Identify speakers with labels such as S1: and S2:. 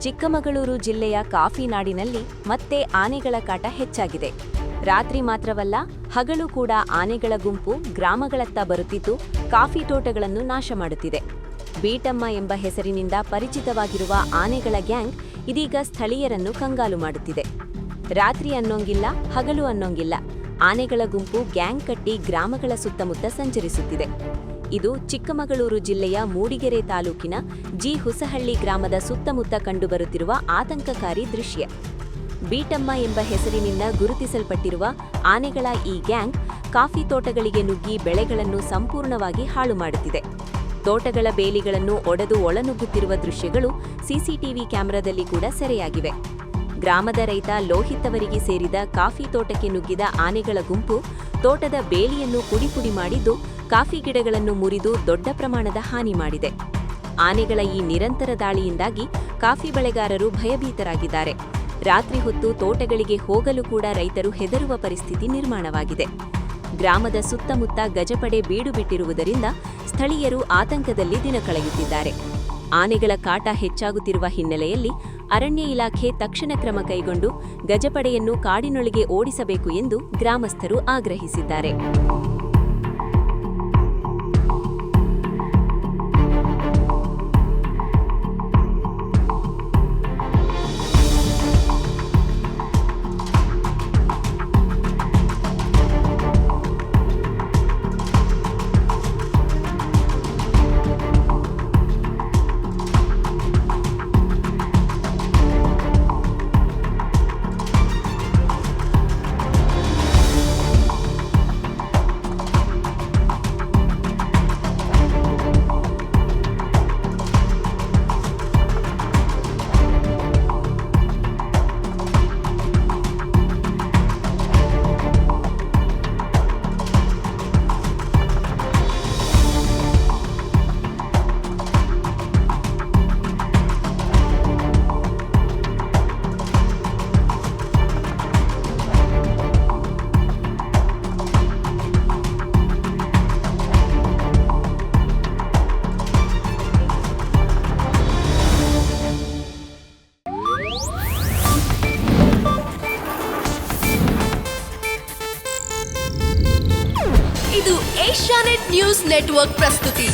S1: ಚಿಕ್ಕಮಗಳೂರು ಜಿಲ್ಲೆಯ ಕಾಫಿ ನಾಡಿನಲ್ಲಿ ಮತ್ತೆ ಆನೆಗಳ ಕಾಟ ಹೆಚ್ಚಾಗಿದೆ. ರಾತ್ರಿ ಮಾತ್ರವಲ್ಲ, ಹಗಲು ಕೂಡ ಆನೆಗಳ ಗುಂಪು ಗ್ರಾಮಗಳತ್ತ ಬರುತ್ತಿದ್ದು ಕಾಫಿ ತೋಟಗಳನ್ನು ನಾಶ ಮಾಡುತ್ತಿದೆ. ಬೀಟಮ್ಮ ಎಂಬ ಹೆಸರಿನಿಂದ ಪರಿಚಿತವಾಗಿರುವ ಆನೆಗಳ ಗ್ಯಾಂಗ್ ಇದೀಗ ಸ್ಥಳೀಯರನ್ನು ಕಂಗಾಲು ಮಾಡುತ್ತಿದೆ. ರಾತ್ರಿ ಅನ್ನೋಂಗಿಲ್ಲ, ಹಗಲು ಅನ್ನೋಂಗಿಲ್ಲ, ಆನೆಗಳ ಗುಂಪು ಗ್ಯಾಂಗ್ ಕಟ್ಟಿ ಗ್ರಾಮಗಳ ಸುತ್ತಮುತ್ತ ಸಂಚರಿಸುತ್ತಿದೆ. ಇದು ಚಿಕ್ಕಮಗಳೂರು ಜಿಲ್ಲೆಯ ಮೂಡಿಗೆರೆ ತಾಲೂಕಿನ ಜಿ. ಹುಸಹಳ್ಳಿ ಗ್ರಾಮದ ಸುತ್ತಮುತ್ತ ಕಂಡುಬರುತ್ತಿರುವ ಆತಂಕಕಾರಿ ದೃಶ್ಯ. ಬೀಟಮ್ಮ ಎಂಬ ಹೆಸರಿನಿಂದ ಗುರುತಿಸಲ್ಪಟ್ಟಿರುವ ಆನೆಗಳ ಈ ಗ್ಯಾಂಗ್ ಕಾಫಿ ತೋಟಗಳಿಗೆ ನುಗ್ಗಿ ಬೆಳೆಗಳನ್ನು ಸಂಪೂರ್ಣವಾಗಿ ಹಾಳು ಮಾಡುತ್ತಿದೆ. ತೋಟಗಳ ಬೇಲಿಗಳನ್ನು ಒಡೆದು ಒಳನುಗ್ಗುತ್ತಿರುವ ದೃಶ್ಯಗಳು ಸಿಸಿಟಿವಿ ಕ್ಯಾಮೆರಾದಲ್ಲಿ ಕೂಡ ಸೆರೆಯಾಗಿವೆ. ಗ್ರಾಮದ ರೈತ ಲೋಹಿತ್ ಅವರಿಗೆ ಸೇರಿದ ಕಾಫಿ ತೋಟಕ್ಕೆ ನುಗ್ಗಿದ ಆನೆಗಳ ಗುಂಪು ತೋಟದ ಬೇಲಿಯನ್ನು ಪುಡಿಪುಡಿ ಮಾಡಿದ್ದು ಕಾಫಿ ಗಿಡಗಳನ್ನು ಮುರಿದು ದೊಡ್ಡ ಪ್ರಮಾಣದ ಹಾನಿ ಮಾಡಿದೆ. ಆನೆಗಳ ಈ ನಿರಂತರ ದಾಳಿಯಿಂದಾಗಿ ಕಾಫಿ ಬೆಳೆಗಾರರು ಭಯಭೀತರಾಗಿದ್ದಾರೆ. ರಾತ್ರಿ ಹೊತ್ತು ತೋಟಗಳಿಗೆ ಹೋಗಲು ಕೂಡ ರೈತರು ಹೆದರುವ ಪರಿಸ್ಥಿತಿ ನಿರ್ಮಾಣವಾಗಿದೆ. ಗ್ರಾಮದ ಸುತ್ತಮುತ್ತ ಗಜಪಡೆ ಬೀಡು ಬಿಟ್ಟಿರುವುದರಿಂದ ಸ್ಥಳೀಯರು ಆತಂಕದಲ್ಲಿ ದಿನ ಕಳೆಯುತ್ತಿದ್ದಾರೆ. ಆನೆಗಳ ಕಾಟ ಹೆಚ್ಚಾಗುತ್ತಿರುವ ಹಿನ್ನೆಲೆಯಲ್ಲಿ ಅರಣ್ಯ ಇಲಾಖೆ ತಕ್ಷಣ ಕ್ರಮ ಕೈಗೊಂಡು ಗಜಪಡೆಯನ್ನು ಕಾಡಿನೊಳಗೆ ಓಡಿಸಬೇಕು ಎಂದು ಗ್ರಾಮಸ್ಥರು ಆಗ್ರಹಿಸಿದ್ದಾರೆ.
S2: ಇದು ಏಷ್ಯಾನೆಟ್ ನ್ಯೂಸ್ ನೆಟ್ವರ್ಕ್ ಪ್ರಸ್ತುತಿ.